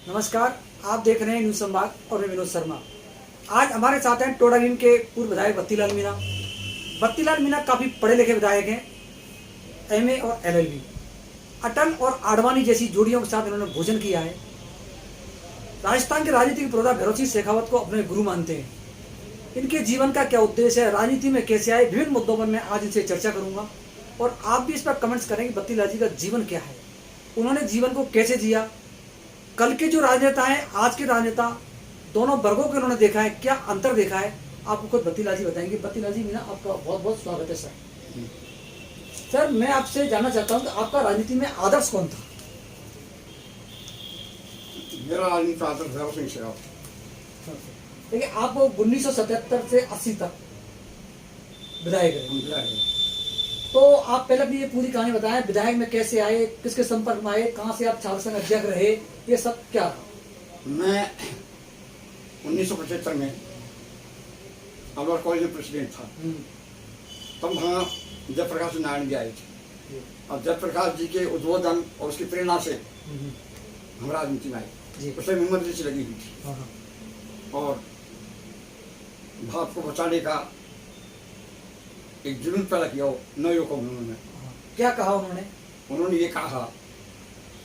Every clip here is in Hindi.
नमस्कार, आप देख रहे हैं न्यूज संवाद और मैं विनोद शर्मा। आज हमारे साथ हैं टोडागीन के पूर्व विधायक बत्तीलाल मीणा। बत्तीलाल मीणा काफी पढ़े लिखे विधायक हैं, एमए और एलएलबी। अटल और आडवाणी जैसी जोड़ियों के साथ इन्होंने भोजन किया है। राजस्थान के राजनीतिक पुरोधा भैरव सिंह शेखावत को अपने गुरु मानते हैं। इनके जीवन का क्या उद्देश्य है, राजनीति में कैसे आए, विभिन्न मुद्दों पर मैं आज इनसे चर्चा करूंगा और आप भी इस पर कमेंट्स करें कि बत्तीलाल जी का जीवन क्या है, उन्होंने जीवन को कैसे जिया, कल के जो राजनेता हैं, आज के राजनेता, दोनों वर्गों के उन्होंने देखा है, क्या अंतर देखा है, आपको खुद बत्तीलाल जी बताएंगे। बत्तीलाल जी मीणा, आपका बहुत बहुत स्वागत है सर। सर, मैं आपसे जानना चाहता हूं कि आपका राजनीति में आदर्श कौन था? मेरा राजनीति आदर्श भैरव सिंह शेखावत। देखिए, आप 1977 से 80 तक विधायक रहे, तो आप पहले अपनी ये पूरी कहानी बताएं, विधायक में कैसे आए, किसके संपर्क में आए, कहाँ से आप छात्र संघ अध्यक्ष रहे, ये सब क्या था? मैं 1975 में अलवर कॉलेज में प्रेसिडेंट था। तब वहाँ जयप्रकाश नारायण जी आए थे और जयप्रकाश जी के उद्बोधन और उसकी प्रेरणा से हम राजनीति में आए। उसमें उम्र जैसी लगी हुई थी और भारत को बचाने का एक जुनून पैदा किया नवयुवकों में उन्होंने। क्या कहा उन्होंने? उन्होंने ये कहा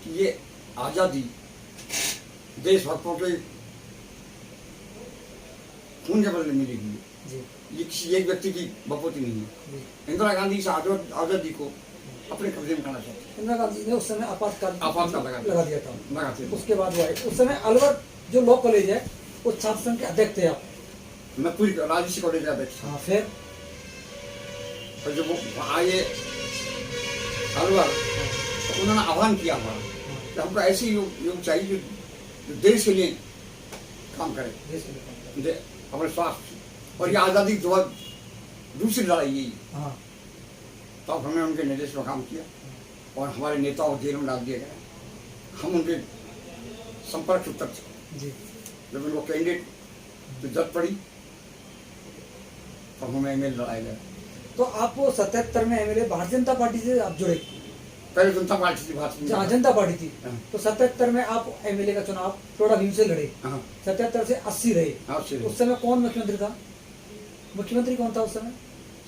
कि ये आज़ादी देशभक्तों के खून के बदले मिलेगी, ये किसी एक व्यक्ति की बपौती नहीं है। इंदिरा गांधी इस आज़ादी को अपने कब्जे में करना चाहते हैं। इंदिरा गांधी ने उस समय आपातकाल लगा दिया था, लगाते थे। उसके बाद वो आए। उस समय अलवर जो लॉ कॉलेज है, उस छात्र संघ के अध्यक्ष थे आप? मैं पूरी राजनीति कॉलेज का अध्यक्ष था। फिर जब वो आए अलवर, तो उन्होंने आह्वान किया हमारा कि हमको ऐसे युग चाहिए जो देश के लिए काम करे, अपने स्वास्थ्य और ये आज़ादी दूसरी लड़ाई यही। तो अब हमने उनके निर्देश में काम किया और हमारे नेताओं को जेल में डाल दिया गया। हम उनके संपर्क सूत्र थे। जब उनको कैंडिडेट तो जरूरत पड़ी तो हमें एमएलए लड़ाया गया। तो आप 77 में एमएलए भारतीय जनता पार्टी से आप जुड़े? पहले जनता पार्टी थी, जनता पार्टी थी। तो 77 में आप एमएलए का चुनाव टोडागीन से लड़े। 77 से 80 रहे। उस समय कौन मुख्यमंत्री था? मुख्यमंत्री कौन था उस समय?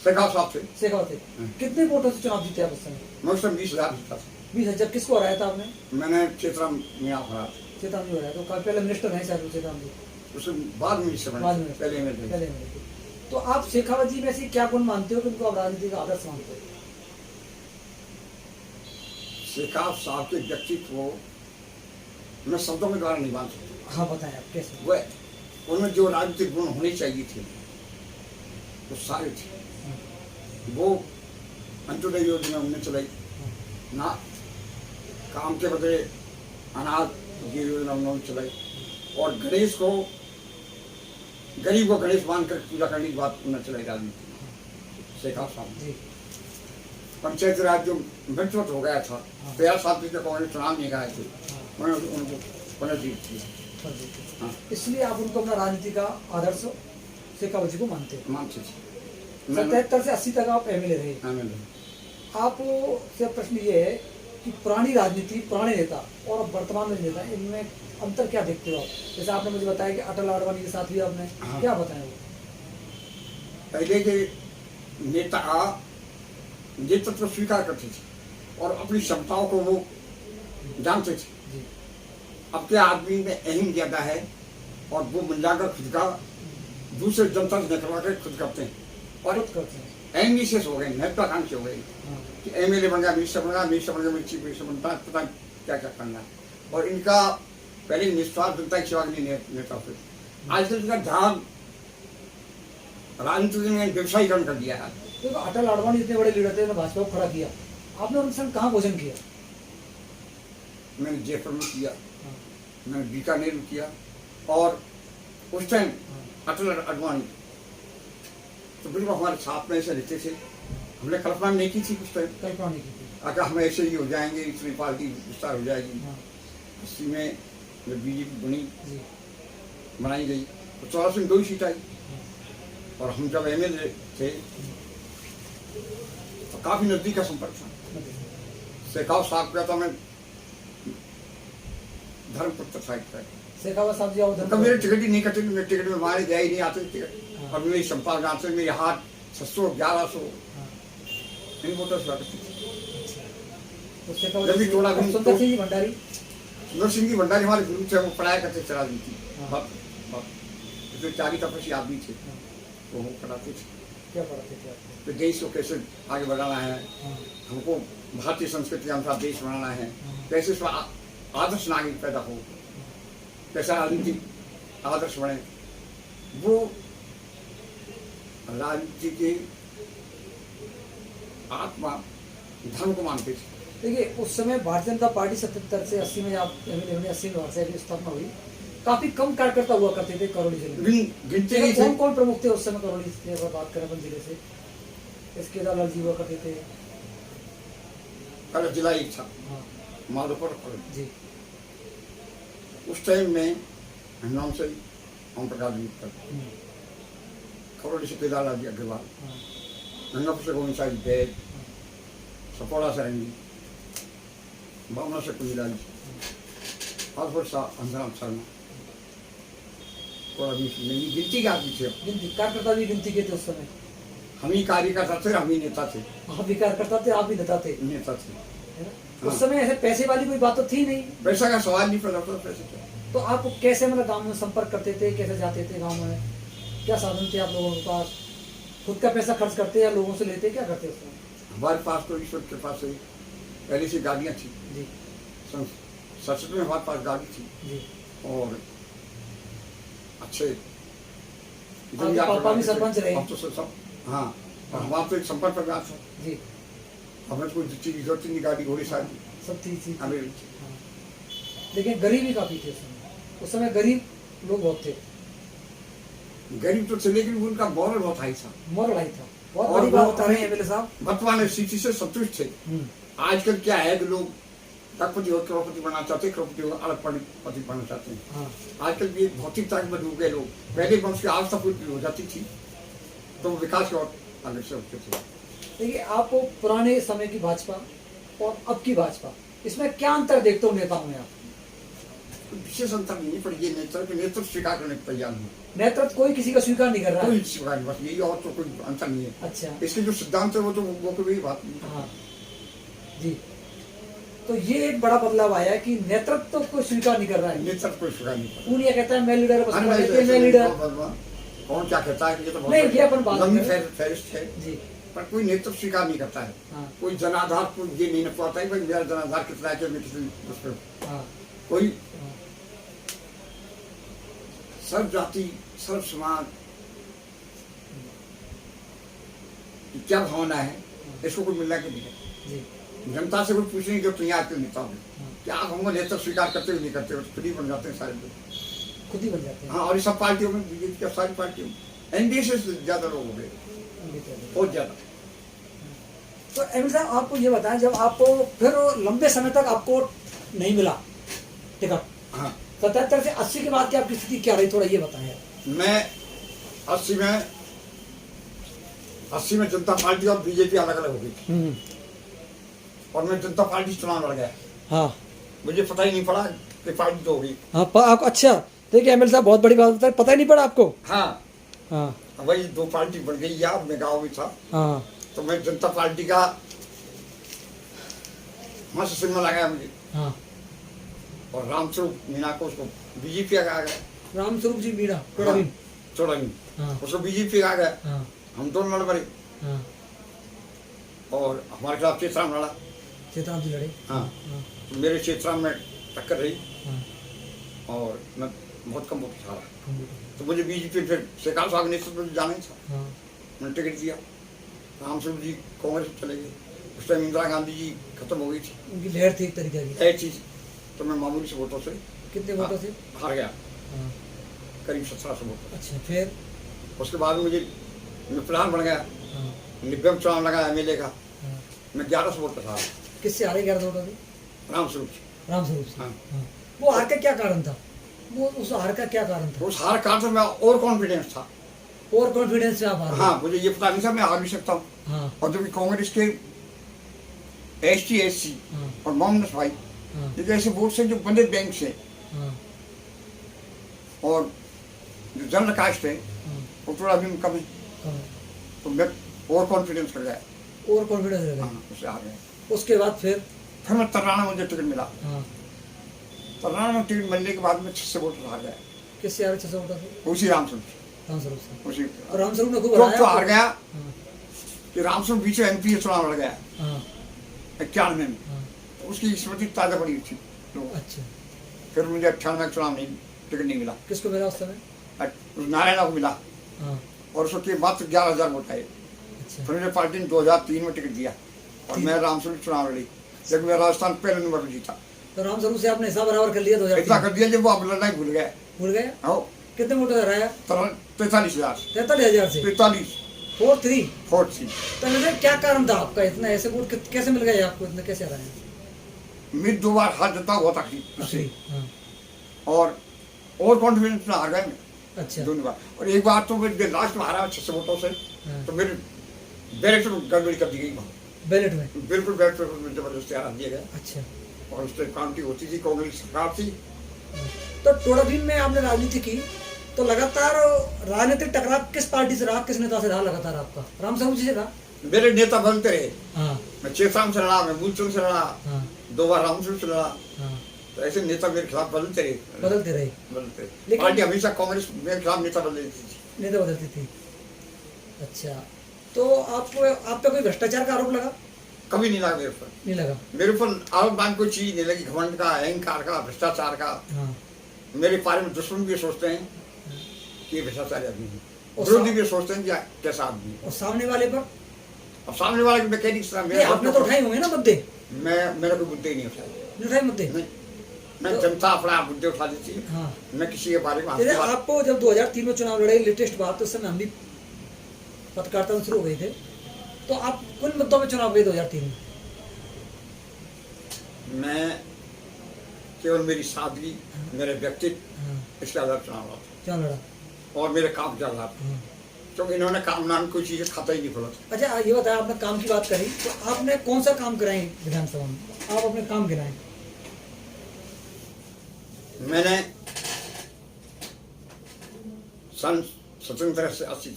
शेखावत साहब थे। शेखावत थे। कितने वोटों से चुनाव जीते आप उस समय? मैं उस समय 20,000 जीता था। 20,000। किसको हराया था आपने? मैंने चेतराम में हराया। चेतराम जी हराया। तो पहले मिनिस्टर हैं शायद चेतराम जी? उसके बाद में पहले। तो आप शेखावत जी में ऐसी क्या गुण मानते हो कि उनको आप राजनीति का आदर्श मानते हो? शेखावत साहब के व्यक्तित्व को मैं शब्दों के द्वारा नहीं मान सकता। हाँ, बताएं आप कैसे? वह उनमें जो राजनीतिक गुण होने चाहिए थे वो सारे थे। वो अंत्योदय योजना उन्होंने चलाई ना, काम के बदले अनाज ये योजना उन्होंने चलाई और गणेश को गरीब को गणेश मानकर पूजा करने की बात उन्होंने चलाई राजनीति। शेखावत साहब पंचायत राज जो मृत्यु हो गया था, 13 साल तक कांग्रेस चुनाव नहीं गए थे, उन्होंने उनको पुनर्जीवित किया। इसलिए आप उनको अपना राजनीति का आदर्श शेखावत जी को मानते हैं? मानते थे। 77 से 80 तक आप एमएलए रहे। आप से प्रश्न ये है कि पुरानी राजनीति, पुराने नेता और वर्तमान में नेता, इनमें अंतर क्या देखते हो आप? जैसे आपने मुझे बताया कि अटल आडवाणी के साथ भी आपने क्या बताया? वो पहले के नेता नेतृत्व स्वीकार करते थे और अपनी क्षमताओं को वो जानते थे। अब के आदमी में अहम ज्यादा है और वो मिलाकर खुद का दूसरे जनता से निकलवा कर खुद करते हैं और अहम विशेष हो गए, महत्वाकांक्षी हो गए कि एमएलए बन गया, मिनिस्टर बन गया, मिनिस्टर बन गया, चीफ मिनिस्टर बनता है, पता क्या क्या करना है। और इनका पहले निस्वार्थ जनता की सेवा के लिए नेता थे। आजकल इनका ध्यान राजनीति में व्यवसायीकरण कर दिया है। देखो, अटल आडवाणी इतने बड़े लीडर थे, भाजपा को खड़ा किया, आपने उनके संग कहाँ भोजन किया? मैंने जयपुर में किया, मैंने बीकानेर में किया और उस टाइम अटल आडवाणी तो बिल्कुल हमारे साथ में ऐसे रहते थे। हमने कल्पना नहीं की थी उस टाइम, कल्पना नहीं की थी अगर हम ऐसे ही हो जाएंगे, इतनी पार्टी विस्तार हो जाएगी। इसी में जब बीजेपी बनाई गई तो 14 में 2 सीट आई और हम जब एमएलए थे तो काफी नजदीक का संपर्क था। शेखावत साहब का तो मैं धर्मपुत्र था एक तरह। शेखावत साहब जी तो मेरे टिकट ही नहीं कटे, मेरे टिकट में मारे गया ही नहीं आते टिकट। और मेरी संपादन आते मेरे हाथ 600-1100 इन वोटों से आते थे। तो शेखावत जब भी टोला भी सुंदर सिंह जी भंडारी, सुंदर सिंह जी भंडारी हमारे गुरु थे, वो पढ़ाया करते थे राजनीति। हाँ। जो 40 तपस्वी आदमी थे वो पढ़ाते थे क्या पढ़ाते थे आपको? तो देश को कैसे आगे बढ़ाना है, हाँ, हमको भारतीय संस्कृति के अनुसार देश बनाना है, कैसे इसमें आदर्श नागरिक पैदा हो, कैसा राजनीतिक आदर्श बने, वो राजनीति के आत्मा धर्म को मानते थे। देखिए उस समय भारतीय जनता पार्टी 77 से 80 में आप 80 में भारत की स्थापना हुई, काफी कम कार्यकर्ता हुआ करते थे करौली जिले में। गिनते नहीं थे। कौन कौन प्रमुख थे उस समय करौली से, अगर बात करें अपन जिले से? इसके लाल जी हुआ करते थे। पहले जिला एक था हाँ माधोपुर जी, उस टाइम में नाम से ओम प्रकाश जी करौली से केदारलाल जी अग्रवाल, हाँ, गंगापुर से गोविंद साहब बैद, सपोड़ा से रंगी, बावना से कुंजलाल जी, आजपुर से अंजनाम शर्मा, और अभी मेरी गिनती के आदमी थे। गिनती कार्यकर्ता भी गिनती के थे उस समय। हम ही कार्यकर्ता थे, हम ही नेता थे। आप भी कार्यकर्ता थे, आप भी नेता थे, नेता थे। है ना? उस समय ऐसे पैसे वाली कोई बात तो थी नहीं, पैसा का सवाल नहीं पैदा होता, पैसे का। तो आप कैसे मतलब गांव में संपर्क करते थे, कैसे जाते थे गांव में, क्या साधन थे आप लोगों के पास? खुद का पैसा खर्च करते या लोगों से लेते, क्या करते उस समय? हमारे पास तो ईश्वर के पास से पहले से गाड़ियाँ थी। जी 67 में हमारे पास गाड़ी थी जी, और अच्छे आपके पापा भी सरपंच रहे। हम तो सब हाँ, और हमारा तो एक संपर्क में था जी, हमें कोई चीज की जरूरत नहीं, गाड़ी घोड़ी सारी सब थी। हमें। हाँ। लेकिन गरीबी काफी थी उस समय गरीब लोग बहुत थे, गरीब तो थे लेकिन उनका गौरव बहुत हाई था, मोर लड़ाई था। बहुत और बड़ी वो बात बता रहे हैं एमएलए साहब। वर्तमान स्थिति से संतुष्ट थे। आजकल क्या है कि लोग लखपति और करोड़पति बनना चाहते हैं, करोड़पति और अरबपति बनना चाहते हैं। हाँ आजकल भी भौतिकता में डूब गए लोग। पहले वंश की आवश्यकता पूरी हो जाती थी तो विकास की ओर आगे से उठते थे। देखिए आप पुराने समय की भाजपा और अब की भाजपा, इसमें क्या अंतर देखते हो नेताओं में आप? विशेष अंतर नहीं है, पर ये नेतृत्व स्वीकार करने को तैयार नहीं, नेतृत्व कोई किसी का स्वीकार नहीं कर रहा है। कोई स्वीकार नहीं, बस यही, और तो कोई अंतर नहीं है। अच्छा इसके जो सिद्धांत है वो तो वो कोई बात नहीं। हाँ जी, तो ये एक बड़ा बदलाव आया है कि नेतृत्व को स्वीकार नहीं कर रहा है। नेतृत्व कोई स्वीकार नहीं करता। कौन ये कहता है मैं लीडर, बस अरे मैं नहीं, कहते हैं मैं लीडर। कौन क्या कहता है, ये तो बहुत नहीं, ये अपन बात लंबी करें। फहरिस्त है, जी पर कोई नेतृत्व स्वीकार नहीं करता है। हाँ कोई जनाधार को ये नहीं पाता है भाई मेरा जनाधार कितना है कि मैं किसी उस पर हाँ कोई हाँ, सर्व जाति सर्व समाज की क्या भावना है, इसको कोई मिलना के नहीं। जी जनता से कोई पूछने की जरूरत नहीं है आजकल नेताओं में, हाँ, क्या हम नेतृत्व स्वीकार करते हुए नहीं करते, खुद ही बन जाते हैं सारे लोग। खुद ही बन जाते हैं। हाँ, और ये सब पार्टियों में, बीजेपी की सारी पार्टियों में एनडीए से ज्यादा लोग हो गए, बहुत ज्यादा। तो एमएलए साहब आपको ये बताएं, जब आपको फिर लंबे समय तक आपको नहीं मिला टिकट, हाँ, 77 से 80 के बाद की आपकी स्थिति क्या रही, थोड़ा ये बताएं। मैं 80 में जनता पार्टी और बीजेपी अलग अलग हो गई थी और मैं जनता पार्टी से चुनाव लड़ गया। हाँ मुझे पता ही नहीं पड़ा कि पार्टी तो हो गई। हाँ आपको, अच्छा देखिए एमएलए साहब बहुत बड़ी बात बता, पता ही नहीं पड़ा आपको। हाँ, हाँ वही 2 पार्टी बन गई यार, मैं गाँव में था हाँ तो मैं जनता पार्टी का मस्त सिनेमा लगाया मुझे, हाँ, और रामस्वरूप मीणा को उसको बीजेपी आ गया, रामस्वरूप जी मीणा हाँ, चौड़ावी हाँ उसको बीजेपी आ गया। हाँ हम दोनों लड़ पड़े हाँ, और हमारे खिलाफ चेतराम लड़ा। चेतराम जी लड़े। हाँ, हाँ तो मेरे चेतराम में टक्कर रही हाँ और मैं बहुत कम वोट हारा, कंप्यूटर। तो मुझे बीजेपी फिर शेखाव साहब के नेतृत्व में जाना ही था। हाँ मैंने टिकट दिया, रामस्वरूप जी कांग्रेस में चले गए। उस टाइम इंदिरा गांधी जी खत्म हो गई थी, उनकी लहर थी एक तरीके की। ऐसी चीज, तो मैं मामूली से वोटों से कितने वोटों से? हार गया, हाँ करीब 1700 वोट। अच्छा, फिर? उसके बाद मुझे मैं प्रधान बन गया, हाँ 90 में चुनाव लगा एमएलए का, हाँ, मैं 1100 वोट पर हारा। किससे हारे 11 वोटों से? रामस्वरूप जी। रामस्वरूप से। हाँ। हाँ। वो हार का क्या कारण था? वो उस हार का क्या कारण था? उस हार कारण से मैं और कॉन्फिडेंस था। और कॉन्फिडेंस से आप हार गए? हाँ, मुझे ये पता नहीं था मैं हार भी सकता हूँ। हाँ और जब कांग्रेस के ST SC हाँ और मोहम्मद भाई हाँ ये ऐसे वोट से जो बंदे बैंक से हाँ, और जो जनरल कास्ट है हाँ, वो थोड़ा भी कम है, हाँ। तो मैं ओवर कॉन्फिडेंस कर गया। और कॉन्फिडेंस रह गए। हाँ, उससे आ गया। उसके बाद फिर फिर मैं तराना में मुझे टिकट मिला। हाँ, तराना में टिकट मिलने के बाद में 6 वोट हार गया, किससे हारे 600 वोटों से? उसी रामस्वरूप से। रामस्वरूप से। उसी और रामस्वरूप ने खूब तो हराया हार गया हाँ, कि रामस्वरूप बीच में एमपी चुनाव लड़ गया हाँ, 91 में, हाँ। तो उसकी स्मृति ताज़ा पड़ी थी। तो अच्छा, फिर मुझे 98 में चुनाव नहीं, टिकट नहीं मिला। किसको मिला उस समय? उस नारायणा को मिला हाँ, और उसके मात्र 11,000 वोट आए। अच्छा, फिर मुझे पार्टी ने 2003 में टिकट दिया और मैं रामस्वरूप चुनाव लड़ी, जब मैं राजस्थान पहले नंबर पर जीता। तो रामस्वरूप से आपने हिसाब बराबर कर लिया इतना 2003? कर दिया जब वो अब लड़ना ही भूल गए। भूल गए? आओ कितने वोट हराया? 43,000 43,000 से 43 4-3। 43। तो वैसे क्या कारण था आपका इतना ऐसे वोट कैसे मिल गए आपको, इतने कैसे हराए? मैं 2 बार हाथ जता हुआ था उससे, हाँ, और कॉन्फिडेंस में हार गया मैं अच्छा, 2 बार। और एक बार तो मैं लास्ट में हारा 600 वोटों से, हाँ, तो मेरे बैलेट में गड़बड़ी कर दी गई वहाँ। बैलेट में? बिल्कुल बैलेट पेपर में जबरदस्ती हरा दिया गया अच्छा, और उस पर काउंटिंग होती थी, कांग्रेस सरकार थी। तो टोडा भीम में आपने राजनीति की, तो लगातार राजनीतिक टकराव किस पार्टी से रहा, किस नेता से रहा लगातार आपका? रामस्वरूप जी से रहा? मेरे नेता बदलते रहे, हाँ, मैं चेतराम से लड़ा, मैं मूलचंद से लड़ा, हाँ, 2 बार रामस्वरूप से लड़ा। हाँ, तो ऐसे नेता मेरे खिलाफ बदलते रहे, बदलते रहे, बदलते रहे। लेकिन- पार्टी हमेशा कांग्रेस मेरे खिलाफ नेता बदल देती थी। नेता बदलती थी। अच्छा, तो आपको आप पे कोई भ्रष्टाचार का आरोप लगा? कभी नहीं लगा मेरे पर। नहीं लगा? मेरे ऊपर आरोप बांध कोई चीज नहीं लगी, घमंड का, अहंकार का, भ्रष्टाचार का। हाँ, मेरे बारे में दुश्मन भी सोचते हैं कि ये भ्रष्टाचारी आदमी है, और विरोधी भी सोचते हैं कि कैसा आदमी है। और सामने वाले पर? अब सामने वाला मैकेनिक्स था, नहीं, आपने तो उठाए होंगे ना मुद्दे? मेरा कोई मुद्दे ही नहीं उठाया। नहीं उठाए मुद्दे? नहीं, मैं तो- जनता अपना मुद्दे उठा देती है। हाँ, मैं किसी के बारे में जैसे आपकी बात- आपको जब 2003 में चुनाव लड़े, लेटेस्ट बात, तो उस समय हम भी पत्रकारिता में शुरू हो गए थे, तो आप किन मुद्दों पे चुनाव गए 2003 में? मैं केवल मेरी सादगी, मेरे व्यक्तित्व, हाँ, इसके आधार पर चुनाव लड़ा क्यों लड़ा? था और मेरे काम के आधार पर, हाँ। क्योंकि इन्होंने काम नाम कोई चीज़ खाता ही नहीं खोला था। अच्छा, ये बताया आपने काम की बात करी, तो आपने कौन सा काम कराए विधानसभा में? आप अपने काम गिनाएं। मैंने सन 1780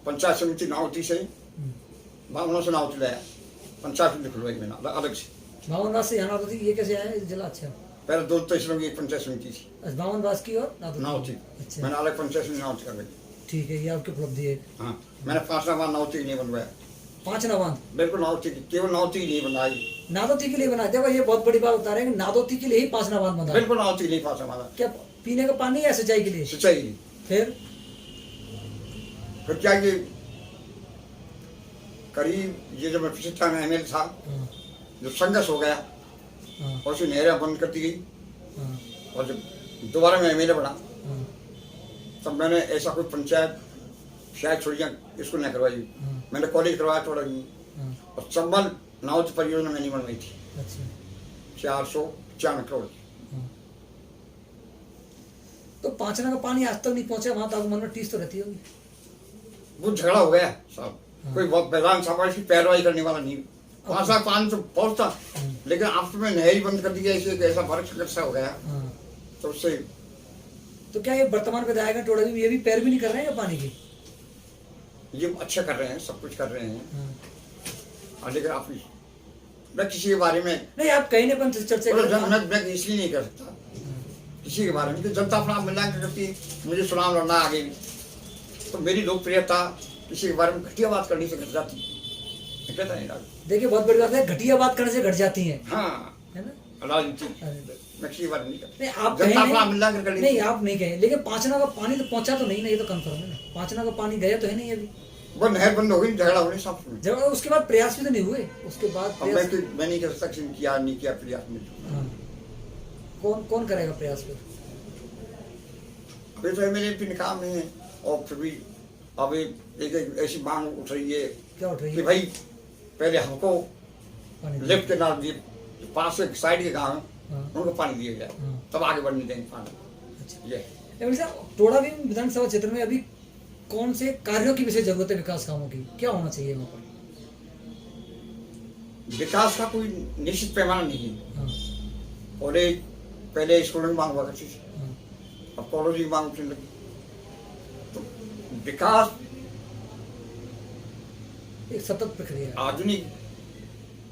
पंचायत समिति नावती से बावनों से नावती लाया, पंचायत समिति खुलवाई मैंने अलग से। बावन राज से यहाँ नादोती, ये कैसे आया इस जिला? अच्छा, पहले 2 तहसीलों की एक पंचायत समिति थी बावन राज की और नावती, अच्छा, मैंने अलग पंचायत समिति नावती करवाई। ठीक है, ये आपकी उपलब्धि है। हाँ, मैंने 5 बार नावती नहीं बनवाया, 5 नाबाद बिल्कुल नावती की, केवल नावती ही नहीं बनाई, नादोती के लिए बनाए। देखो, ये बहुत बड़ी बात बता रहे हैं कि नादोती के लिए ही 5 नाबाद बना। बिल्कुल नावती नहीं 5 हमारा क्या पीने का पानी या सिंचाई के लिए? सिंचाई नहीं। फिर फिर क्या ये करीब ये जब मैं पिछले टाइम एमएलए था, हाँ, जो संघर्ष हो गया हाँ, और उसकी नहरें बंद कर दी गई, हाँ, और जब दोबारा मैं एमएलए बना हाँ, तब मैंने ऐसा कोई पंचायत शायद छोड़ियाँ स्कूल नहीं करवाई, हाँ, मैंने कॉलेज करवाया थोड़ा नहीं, हाँ, और चंबल नावती परियोजना मैंने बनवाई थी अच्छा, 495 करोड़ की। हाँ। तो पांचना का पानी आज तक नहीं पहुंचा वहां, तो आपको मन में टीस तो रहती होगी। वो झगड़ा हो गया साहब, हाँ। कोई विधानसभा की पैरवाई करने वाला नहीं, 5 पानी तो पहुंचता, लेकिन आप में नहर बंद कर दी गई, ऐसे ऐसा वर्ष सा हो गया, हाँ। तो उससे तो क्या ये वर्तमान विधायक हैं टोडा भी, ये भी पैर भी नहीं कर रहे हैं क्या पानी की? ये अच्छा कर रहे हैं, सब कुछ कर रहे हैं, हाँ। और लेकिन आप मैं किसी के बारे में नहीं, आप कहीं नहीं चर्चा कर रहे हैं। मैं इसलिए नहीं कर सकता किसी के बारे में कि जनता अपना मूल्यांकन करती है। मुझे चुनाव लड़ना आगे भी, तो मेरी लोकप्रियता किसी के बारे में घटिया बात करने से घट जाती है, कहता नहीं राजनीति। देखिए, बहुत बड़ी बात है, घटिया बात करने से घट जाती है, हाँ, है ना? राजनीति अरे, मैं किसी के बारे में नहीं करता, नहीं आप जनता कहें अपना नहीं, मूल्यांकन कर लेती नहीं है। आप नहीं कहें, लेकिन पांचना का पानी तो पहुंचा तो नहीं ना, ये तो कंफर्म है ना। पांचना का पानी गया तो है नहीं अभी, वो नहर बंद हो गई, झगड़ा होने सब में। जब उसके बाद प्रयास भी तो नहीं हुए, उसके बाद अब प्रयास। मैं नहीं कर सकता कि किया नहीं किया प्रयास में। हाँ। कौन कौन करेगा प्रयास फिर? अभी तो मेरे भी निकाह में है, और फिर भी अब एक ऐसी मांग उठ रही है क्या उठ रही कि है? भाई पहले हमको पानी दो। लेफ्ट के नाल दिए, पास से साइड के गाँव हाँ। उनको पानी दिया जाए, हाँ। तब आगे बढ़ने देंगे पानी। अच्छा। ये लेकिन साहब, टोडा भी विधानसभा क्षेत्र में अभी कौन से कार्यों की विशेष जरूरत है, विकास कामों की क्या होना चाहिए वहाँ पर? विकास का कोई निश्चित पैमाना नहीं है, हाँ। कॉलेज पहले स्कूलों की मांग हुआ करती थी, हाँ, अब कॉलेज की मांग उठने लगी। तो विकास एक सतत प्रक्रिया है। आधुनिक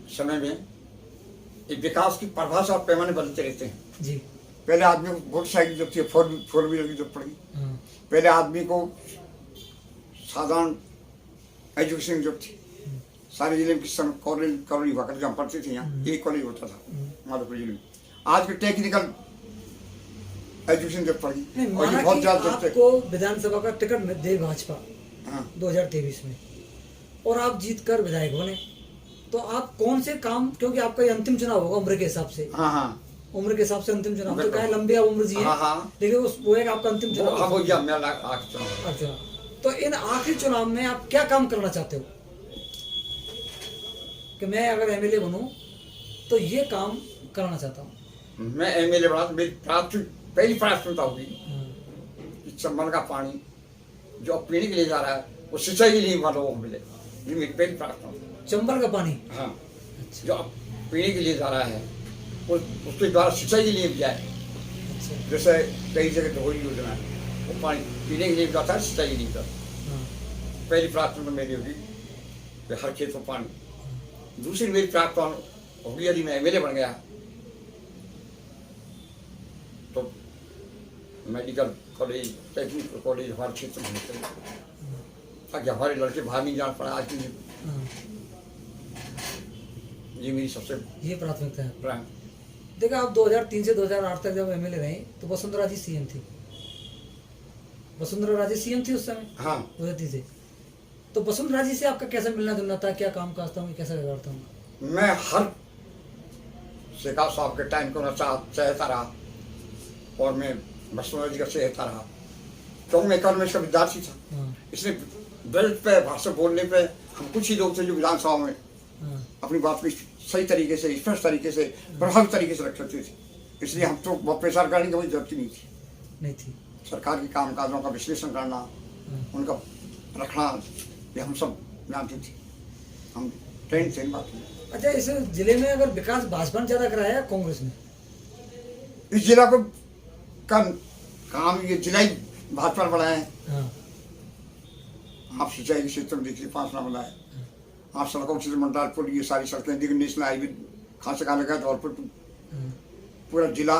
समय में एक विकास की परिभाषा और पैमाने बदलते रहते हैं। जी। पहले आदमी को मोटरसाइकिल जब थी, फोर व्हीलर की जरूरत पड़ी। हाँ, पहले आदमी को साधारण एजुकेशन की जरूरत थी। सारे जिले में किस समय कॉलेज हुआ करते, जहाँ पढ़ते थे यहाँ एक कॉलेज होता था माधोपुर जिले में। आज के टेक्निकल एजुकेशन जब पड़ी नहीं, और ये माना बहुत कि ज्यादा जरूरत है। आपको विधानसभा का टिकट दे भाजपा हाँ 2023 में और आप जीत कर विधायक बने, तो आप कौन से काम, क्योंकि आपका ये अंतिम चुनाव होगा उम्र के हिसाब से, हाँ हाँ उम्र के हिसाब से अंतिम चुनाव, तो बिल्कुल। क्या लंबे उम्र जी है, हाँ, हाँ। लेकिन वो एक आपका अंतिम चुनाव हाँ, वो या मेरा आखिरी चुनाव है। अच्छा, तो इन आखिरी चुनाव में आप क्या काम करना चाहते हो कि मैं अगर एमएलए बनूं तो ये काम करना चाहता हूँ? मैं एमएलए बना तो मेरी पहली प्राथमिकता होगी हाँ, कि चंबल का पानी जो अब पीने के लिए जा रहा है वो सिंचाई के लिए लोगों को मिले, ये मेरी पहली प्रार्थना है। चंबल का पानी, हाँ अच्छा जो अब पीने के लिए जा रहा है उसके द्वारा सिंचाई के लिए भी जाए। अच्छा, जैसे कई जगह दोहरी योजना है, वो पानी पीने के लिए भी जाता है, सिंचाई के लिए जाता है। हाँ, पहली प्रार्थना मेरी होगी कि हर खेत में पानी। दूसरी मेरी प्रार्थना होगी यदि मैं एमएलए बन गया तो मेडिकल कॉलेज, टेक्निकल कॉलेज हमारे क्षेत्र में होने चाहिए, ताकि हमारे लड़के बाहर नहीं जाना पड़ा। आज की हाँ, ये मेरी सबसे ये प्राथमिकता है। प्राण। देखा, आप 2003 से 2008 तक जब एमएलए रहे तो वसुंधरा जी सीएम थी, वसुंधरा राजे सीएम थी उस समय हाँ 2003 से। तो वसुंधरा जी से आपका कैसा मिलना जुलना था, क्या काम काज था, मैं कैसा व्यवहार था? मैं हर शेखाव साहब के टाइम को चाहता रहा और मैं वसुंधरा जी का चाहता रहा, क्योंकि मैं इकोनॉमिक्स का विद्यार्थी था। हाँ, इसलिए बेल्ट पे भाषा बोलने पे हम कुछ ही लोग थे जो विधानसभा में हाँ, अपनी बात को सही तरीके से, स्पष्ट तरीके से, प्रभावी तरीके से रख सकते थे। इसलिए हम तो प्रेशर करने की कोई जरूरत ही नहीं थी। नहीं थी। सरकार के काम काजों का विश्लेषण करना, हाँ, उनका रखना, ये हम सब जानते थे, हम ट्रेन थे इन बातों में। अच्छा, इस जिले में अगर विकास भाजपा ने ज्यादा कराया या कांग्रेस ने? इस जिला को का काम ये जिला ही भाजपा ने बढ़ाया है। हाँ, आप सिंचाई के क्षेत्र में देखिए 5 नाम बनाए, आप सड़कों के क्षेत्र में मंडालपुर, ये सारी सड़कें देखिए, नेशनल हाईवे खास से लगा धौलपुर हाँ, पूरा जिला,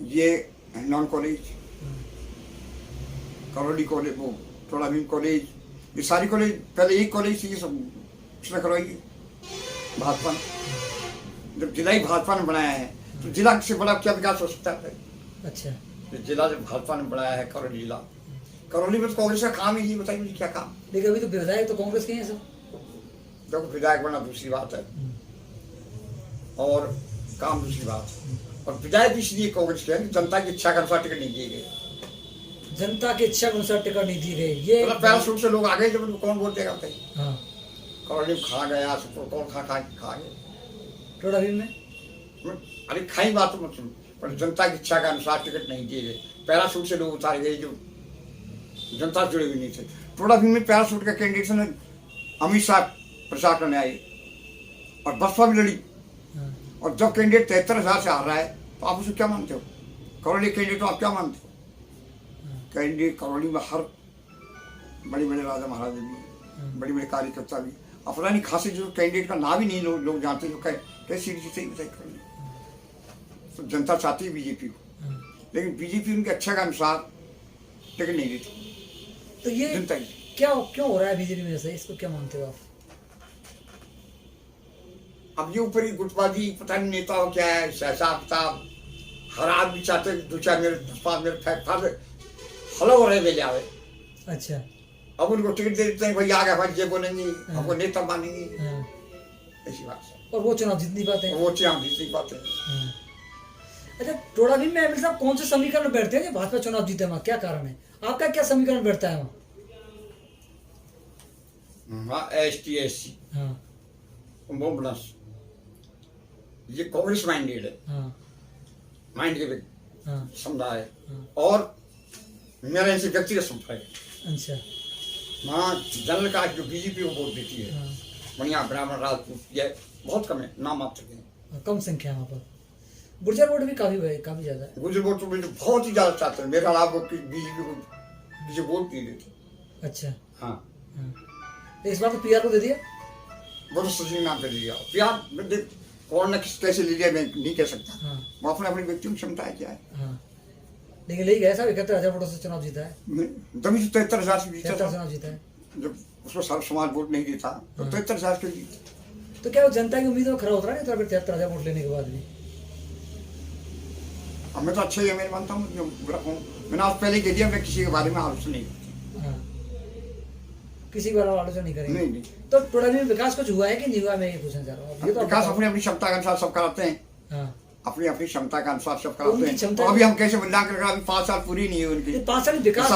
ये नॉन कॉलेज, करौली कॉलेज, वो टोला भीम कॉलेज, ये सारी कॉलेज पहले एक कॉलेज थी, ये सब उसने करवाई भाजपा ने। जब जिला ही भाजपा ने बनाया है तो जिला से बड़ा क्या विकास हो सकता है? अच्छा, जो जिला जब भाजपा ने बनाया है करौली जिला, करौली में तो कांग्रेस का काम ही नहीं, बताइए मुझे क्या काम? लेकिन अभी तो विधायक तो कांग्रेस के हैं सब। देखो विधायक बनना दूसरी बात है और काम दूसरी बात है, और विधायक इसलिए कांग्रेस के है कि जनता की इच्छा के अनुसार टिकट नहीं दिए गए। जनता की इच्छा के अनुसार टिकट नहीं दी गई, ये मतलब पैराशूट से लोग आ गए, जब उनको कौन वोट देगा बताइए? हाँ, करौली में खा गया, कौन खा गए? टोडा भीम में अरे खाई बात तो मत सुनो, पर जनता की इच्छा के अनुसार टिकट नहीं दिए गए। पैराशूट से लोग उतारे गए जो जनता से जुड़े हुए नहीं थे। टोडा भीम में पैराशूट का कैंडिडेट ने अमित शाह प्रचार करने आए और बसपा भी लड़ी, हाँ, और जब कैंडिडेट 73,000 से हार रहा है तो आप उसे क्या मानते हो? करौली कैंडिडेट को आप क्या मानते हो? कैंडिडेट करौली में हर बड़े बड़े राजा महाराजा भी, बड़े बड़े कार्यकर्ता भी, अपना नहीं खासी जो कैंडिडेट का नाम ही नहीं लोग जानते, जो कैसी जीते ही बताइए करौली। तो जनता चाहती है बीजेपी को, हाँ। लेकिन बीजेपी उनके अच्छा के अनुसार टिकट नहीं देती तो ये जनता की। क्या क्यों हो रहा है बीजेपी में से, इसको क्या मानते हो आप? अब ये ऊपर ही गुटबाजी, पता नहीं नेता हो क्या है, हिसाब किताब, हर आदमी चाहते हैं 2-4 मेरे 5 मेरे फैक्ट हलो हो रहे ले आवे। अच्छा, अब उनको टिकट दे देते हैं, भाई आ गया भाई, ये बोलेंगे हमको नेता मानेंगे, हाँ, ऐसी बात है। और वो चुनाव जीत नहीं पाते हैं। वो चीज जीत नहीं पाते। हाँ। अच्छा, टोडा भीम में एमएलए साहब कौन से समीकरण बैठते हैं कि भाजपा चुनाव जीते, वहाँ क्या कारण है? आपका क्या समीकरण बैठता है हाँ ST SC वहाँ? मोमनस, ये कांग्रेस माइंडेड है, हाँ, माइंड के हाँ, समुदाय, हाँ। और मेरा इनसे व्यक्तिगत संपर्क है। अच्छा, वहाँ जनरल कास्ट जो बीजेपी को वोट देती है, हाँ, बढ़िया ब्राह्मण राजपूत ये बहुत कम है, नाम मात्र के हैं। कम संख्या वहाँ पर। गुर्जर वोट भी काफी ज्यादा है। गुजर वोट तो मुझे बहुत ही ज्यादा चाहते हैं। मेरा लाभ बीजेपी को किसी वोट नहीं देते। अच्छा। हाँ, हाँ। तो इस बार तो पीआर को दे दिया। वो तो सचिन नाम पे दिया। प्यार कौन न कैसे ले लिया मैं नहीं कह सकता। हाँ। वो अपने अपनी व्यक्तियों की क्षमता है क्या है। हाँ। लेकिन ले गया साहब 71,000 वोटों से चुनाव जीता है। तभी तो 73,000 से जीता था। चुनाव जीता है। जब उसको सर्व समाज वोट नहीं देता तो 73,000 के जीते। तो क्या वो जनता की उम्मीदों में खरा उतरा नहीं तो अगर 73,000 वोट लेने के बाद भी? अब मैं तो अच्छा ही है, मैं मानता हूँ, बुरा हूँ। मैंने आज पहले कह दिया मैं किसी के बारे में आलोचना नहीं करती। हाँ। किसी के बारे में आलोचना नहीं करेंगे। नहीं। तो टोडा में विकास कुछ हुआ है कि नहीं हुआ, मैं ये पूछना चाह रहा हूँ। ये तो विकास अपनी अपनी क्षमता के अनुसार सब कराते हैं। हाँ। अपनी अपनी क्षमता के अनुसार सब उनकी कराते हैं। क्षमता तो अभी हम कैसे बदला कर अभी 5 साल पूरी नहीं है उनकी। ये 5 साल विकास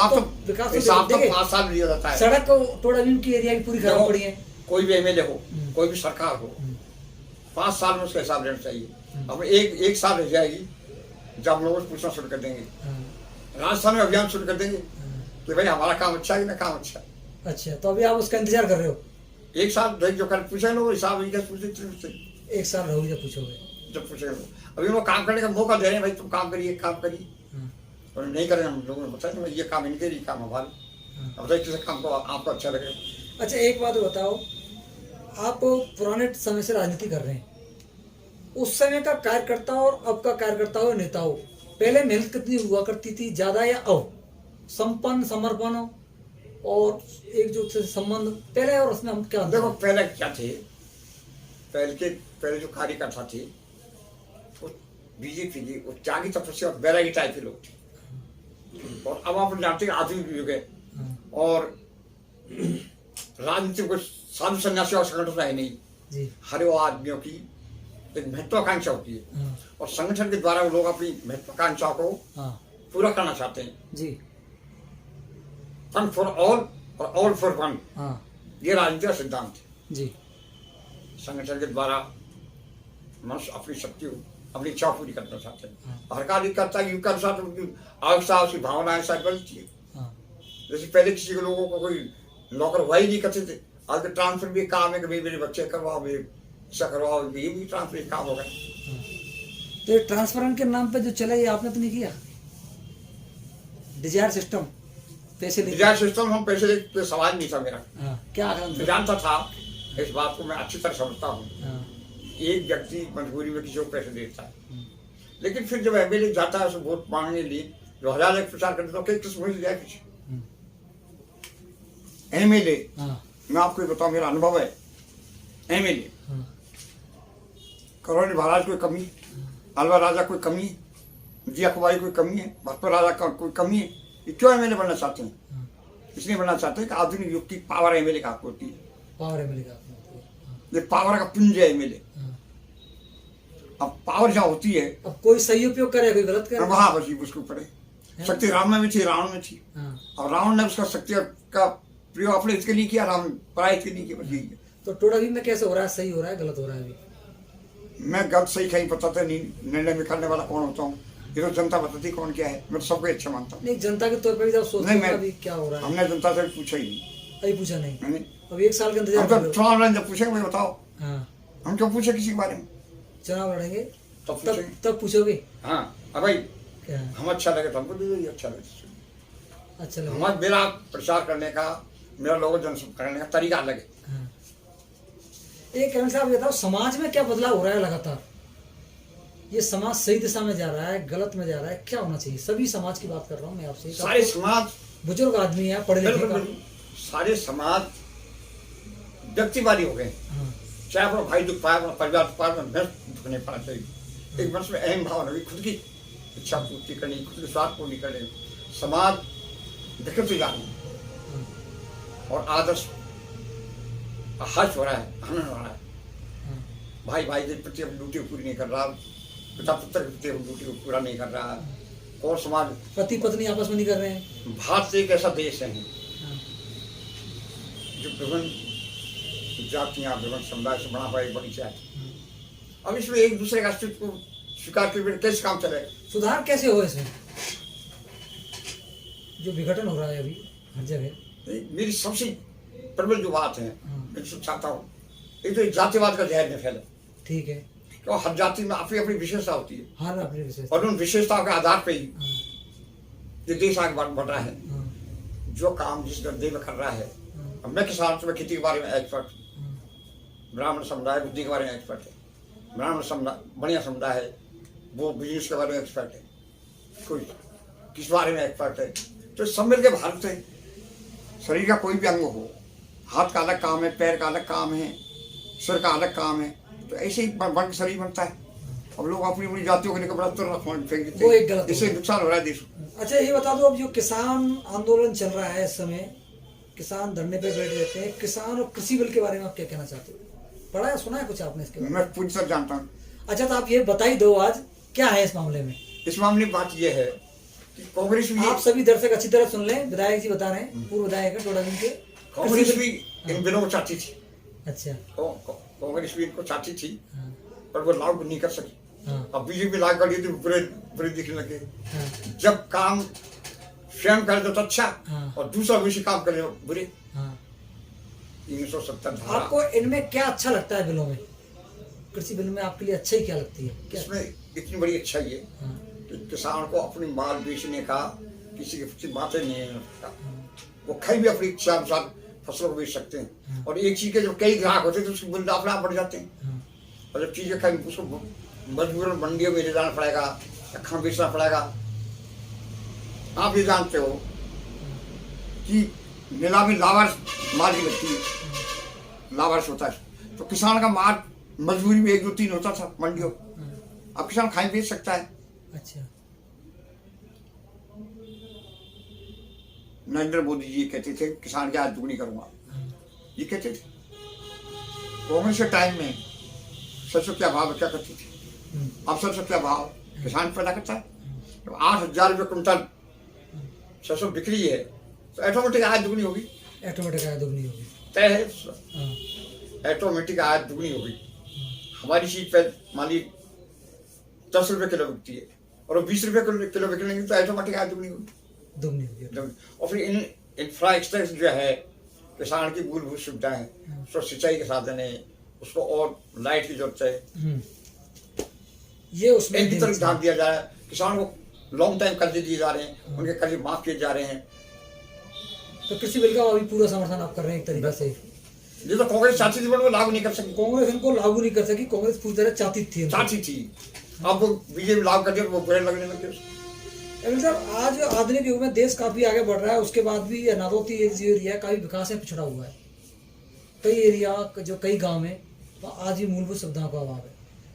हिसाब तो तो 5 साल लिया जाता है। सड़क को टोडा भीम की एरिया की पूरी खराब पड़ी है। कोई भी एमएलए हो, कोई भी सरकार हो, 5 साल में उसका हिसाब लेना चाहिए। अब एक साल रह जाएगी जब हम लोग पूछना शुरू कर देंगे। राजस्थान में अभियान शुरू कर देंगे कि भाई हमारा काम अच्छा है कि ना काम अच्छा है। अच्छा, तो अभी आप उसका इंतजार कर रहे हो? 1 साल जो कर पूछे लोग हिसाब पूछते 1 साल रहोगे जब पूछोगे? जब पूछेंगे लोग। अभी वो काम करने का मौका दे रहे हैं, भाई तुम काम करिए, काम करिए। और नहीं करें हम लोगों ने बताया ये काम इनके, ये काम हमारे। अब किसी काम को आपको अच्छा लगे। अच्छा, एक बात बताओ, आप पुराने समय से राजनीति कर रहे हैं, उस समय का कार्यकर्ता और अब का कार्यकर्ता हो नेता हो, पहले मेहनत कितनी हुआ करती थी, ज्यादा या अब? संपन्न, समर्पण और एकजुट से संबंध पहले और उसमें हम क्या? देखो पहले क्या थे, पहले जो कार्यकर्ता थे वो बीजेपी की वो त्यागी तपस्या और बैरागी टाइप के लोग थे। और अब आप जानते हैं आधुनिक युग है और राजनीति को साधु सन्यासी और संगठन है नहीं जी। हर वो आदमियों की एक महत्वाकांक्षा होती है और संगठन के द्वारा वो लोग अपनी महत्वाकांक्षा को पूरा करना चाहते हैं जी। वन फॉर ऑल और ऑल फॉर वन, ये राजनीति का सिद्धांत है जी। संगठन के द्वारा मनुष्य अपनी शक्ति अपनी इच्छा पूरी करना चाहते हैं। हर कार्यकर्ता युग के अनुसार उनकी आवश्यकता उसकी भावनाएं शायद बदलती है। जैसे पहले किसी के लोगों को कोई नौकर हुआ ही नहीं करते थे, आज ट्रांसफर भी काम है कि भाई मेरे बच्चे करवाओ, ऐसा करवाओ, ये भी ट्रांसफर काम होगा। तो ट्रांसफर के नाम पे जो चला ये आपने तो नहीं किया? डिजायर सिस्टम, पैसे डिजायर सिस्टम, हम पैसे लेके सवाल नहीं था मेरा। क्या जानता था, इस बात को मैं अच्छी तरह समझता हूँ। एक व्यक्ति मजबूरी में किसी को पैसे देता है, लेकिन फिर जब एमएलए जाता है उसे वोट मांगने लिए जो 1000 एक प्रचार करते तो किस मुझे जाए पीछे एमएलए। मैं आपको बताऊं मेरा अनुभव है, एमएलए करौली महाराज कोई कमी, अलवर राजा कोई कमी, जिया कुमारी कोई कमी है, भरतपुर राजा का कोई कमी है, ये क्यों एमएलए बनना चाहते हैं? इसलिए बनना चाहते हैं कि आधुनिक युग की पावर एमएलए का होती है। पावर एमएलए का ये पावर का पुंज है एमएलए। अब पावर जहाँ होती है, अब कोई सही उपयोग करे कोई गलत करे, वहां बची उसके ऊपर है। शक्ति राम में भी थी, रावण में थी। और रावण ने उसका शक्ति का प्रयोग अपने इसके लिए किया, राम पराय के लिए किया। तो टोडा भीम में कैसे हो रहा है, सही हो रहा है गलत हो रहा है? अभी मैं गलत सही कहीं बताता नहीं, निर्णय में करने वाला कौन होता हूँ, ये तो जनता बताती कौन क्या है। मैं तो सबको अच्छा मानता हूँ। नहीं, जनता के तौर पर भी जब सोचते हैं अभी क्या हो रहा है? हमने जनता से पूछा ही नहीं। अभी पूछा नहीं? अभी 1 साल के इंतजार चुनाव लड़ेंगे, जब पूछेंगे भाई बताओ। हम क्यों पूछे किसी के बारे में? चुनाव लड़ेंगे तब पूछोगे। हाँ, अब भाई हम अच्छा लगे तो हमको दे दो, अच्छा लगे अच्छा लगे। हमारा मेरा प्रचार करने का, मेरा लोगों जनसंपर्क करने का तरीका लगे। एक साहब बताओ, समाज में क्या बदलाव हो रहा है लगातार? ये समाज सही दिशा में जा रहा है, गलत में जा रहा है, क्या होना चाहिए? सभी समाज की बात कर रहा हूँ मैं आपसे। सारे समाज बुजुर्ग आदमी है, पढ़े लिखे, सारे समाज व्यक्तिवादी हो गए। चाहे अपना भाई दुख पाए, अपना परिवार दुख पाए, मैं दुख नहीं पाना चाहिए। एक मन में अहम भावना हुई, खुद की इच्छा पूर्ति करनी, खुद के स्वार्थ पूर्ति करनी। समाज विकृति जानी और आदर्श हर्ष हो रहा है, आनंद हो रहा है। भाई भाई के प्रति अपनी ड्यूटी को पूरी नहीं कर रहा, पिता पुत्र के प्रति अपनी ड्यूटी को पूरा नहीं कर रहा, और समाज पति पत्नी आपस में नहीं कर रहे हैं। भारत एक ऐसा देश है जो विभिन्न जातियां, विभिन्न समुदाय से बना हुआ एक बड़ी जात। अब इसमें एक दूसरे का अस्तित्व को स्वीकार के बिना कैसे काम चलेगा? सुधार कैसे हो इसमें? जो विघटन हो रहा है अभी हर जगह। मेरी सबसे प्रबल जो बात है, मैं चाहता हूँ, एक तो जातिवाद का जहर न फैले। ठीक है। कि हर जाति में अपनी अपनी विशेषता होती है, हाँ ना, अपनी विशेष। और उन विशेषताओं के आधार पे ही ये देश आगे बढ़ रहा है। जो काम जिस धंधे में कर रहा है, अब मैं किसान हूं, मैं खेती के बारे में एक्सपर्ट हूं, ब्राह्मण समुदाय बुद्धि के बारे में एक्सपर्ट है, ब्राह्मण समुदाय बढ़िया समुदाय है, वो बिजनेस के बारे में एक्सपर्ट है, कोई किस बारे में एक्सपर्ट है। तो सब मिल के भारत है। शरीर का कोई भी अंग हो, हाथ का अलग काम है, पैर का अलग काम है, सिर का अलग काम है, तो ऐसे ही बन के शरीर बनता है। अब लोग अपनी अपनी जातियों को लेकर बराबर फेंक देते वो एक गलत हैं, इससे नुकसान हो रहा है देश को। अच्छा ये बता दो, अब जो किसान आंदोलन चल रहा है इस समय, किसान धरने पे बैठ रहते हैं, किसान और कृषि बिल के बारे में आप क्या कहना चाहते हो? पढ़ा है, सुना है कुछ आपने इसके बारे में? मैं पूरी तरह जानता हूँ। अच्छा तो आप ये बता ही दो आज क्या है इस मामले में। इस मामले में बात यह है कि कांग्रेस भी, आप सभी दर्शक अच्छी तरह सुन लें, विधायक जी बता रहे हैं, पूर्व विधायक है टोडावीन के। कांग्रेस भी इन बिलों को चाहती थी। अच्छा कांग्रेस भी इनको चाहती थी, हाँ, पर वो लागू नहीं कर सकी। हाँ, अब बीजेपी लागू कर दी तो बुरे बुरे दिखने लगे। हाँ, जब काम स्वयं करे तो अच्छा, हाँ, और दूसरा भी काम करे तो बुरे। हाँ। 370 धारा, आपको इनमें क्या अच्छा लगता है बिलों में? कृषि बिल में आपके लिए अच्छा ही क्या लगती है? क्या? इसमें इतनी बड़ी अच्छाई है हाँ, कि किसान को अपनी माल बेचने का किसी की बातें नहीं है उसका। वो कहीं भी अपनी इच्छा अनुसार फसलों को बेच सकते हैं। और एक चीज के जो कई ग्राहक होते हैं तो उसके मूल्य अपने आप बढ़ जाते हैं। हाँ, और जब चीजें कहीं उसको मजबूरन मंडियों में ले जाना पड़ेगा या कहाँ बेचना पड़ेगा। आप ये जानते हो कि नीलामी लावारिस माल की लगती है, लावारिस होता है, तो किसान का माल मजबूरी में 1 2 3 होता था मंडियों। अब किसान खाई बेच सकता है। अच्छा नरेंद्र मोदी जी कहते थे किसान की आय दुगनी करूंगा, ये कहते थे। कांग्रेस के टाइम में सरसों क्या भाव क्या करती थी, अब सरसों क्या भाव किसान पैदा करता है। तो 8,000 रुपये कुंटल सरसों बिक्री है तो ऑटोमेटिक आय दुगनी होगी, ऑटोमेटिक आय दोगुनी होगी। तय है। हाँ, ऑटोमेटिक आय दुगनी होगी। हमारी चीज पे मान ली 10 रुपये किलो बिकती है और वो 20 रुपये किलो बिकने लगी तो ऑटोमेटिक आय दुगनी होगी। दोगुनी होगी। और फिर इन इंफ्रास्ट्रक्चर जो है, किसान की मूलभूत सुविधाएं, उसको सिंचाई के साधन है, उसको और लाइट की जरूरत है, ये उसमें इनकी तरफ ध्यान दिया जा रहा है। किसान को लॉन्ग टाइम कर्जे दिए जा रहे हैं, उनके कर्जे माफ किए जा रहे हैं। तो कृषि बिल का अभी पूरा समर्थन आप कर रहे हैं एक तरीके से। ये तो कांग्रेस चाहती थी वो लागू नहीं कर सकी। कांग्रेस इनको लागू नहीं कर सकी, कांग्रेस पूरी तरह चाहती थी। अब वो बीजेपी लागू कर दिया तो वो बुरे लगने लगे उसको। साहब आज आधुनिक युग में देश काफी आगे बढ़ रहा है, उसके बाद भी ये नादौती एरिया काफी विकास में पिछड़ा हुआ है। कई एरिया जो कई गांव में आज भी मूलभूत सुविधाओं का अभाव है।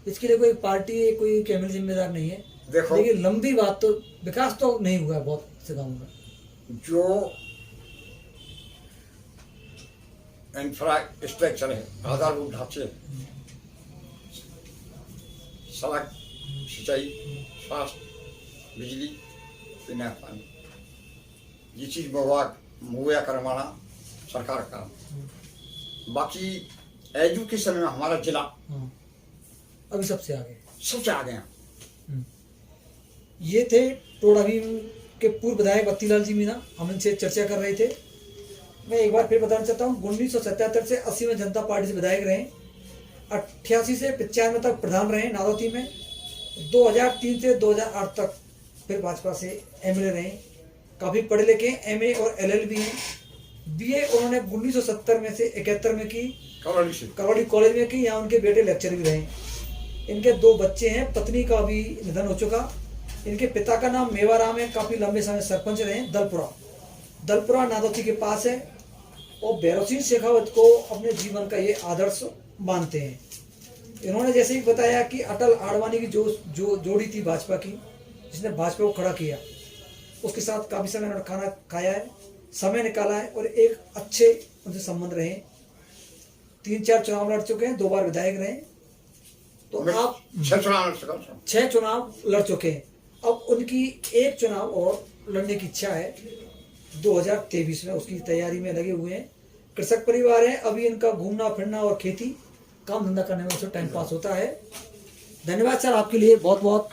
इसके लिए कोई पार्टी कोई कैबिनेट जिम्मेदार नहीं है। देखो, लेकिन लंबी बात तो विकास तो नहीं हुआ है बहुत से गाँव में। जो इंफ्रास्ट्रक्चर है, आधारभूत ढांचे, सड़क, सिंचाई, स्वास्थ्य, बिजली, पीने का पानी, ये चीज मुहैया करवाना सरकार का काम। बाकी एजुकेशन में हमारा जिला अभी सबसे आगे हैं। ये थे टोडावीन के पूर्व विधायक बत्तीलाल जी मीणा, हम इनसे चर्चा कर रहे थे। मैं एक बार फिर बताना चाहता हूँ, 1977 से 80 में जनता पार्टी से विधायक रहे, 88 से 95 तक प्रधान रहे नादौती में, 2003 से 2008 तक फिर भाजपा से एमएलए रहे। काफ़ी पढ़े लिखे, एमए और एलएलबी हैं। बीए उन्होंने 1970 में से 71 में की, करौली कॉलेज में की। यहाँ उनके बेटे लेक्चर भी रहे। इनके 2 बच्चे हैं, पत्नी का भी निधन हो चुका। इनके पिता का नाम मेवाराम है, काफ़ी लंबे समय सरपंच रहे दलपुरा नादौती के पास है। और भैरव सिंह शेखावत को अपने जीवन का ये आदर्श मानते हैं। इन्होंने जैसे ही बताया कि अटल आडवाणी की जो जोड़ी थी भाजपा की, जिसने भाजपा को खड़ा किया, उसके साथ काफ़ी समय उन्होंने खाना खाया है, समय निकाला है और एक अच्छे उनसे संबंध रहे। 3-4 चुनाव लड़ चुके हैं, 2 बार विधायक रहे। तो आप 6 चुनाव लड़ चुके हैं। अब उनकी एक चुनाव और लड़ने की इच्छा है 2023 में, उसकी तैयारी में लगे हुए हैं। कृषक परिवार है, अभी इनका घूमना फिरना और खेती काम धंधा करने में उससे टाइम पास होता है। धन्यवाद सर आपके लिए बहुत बहुत।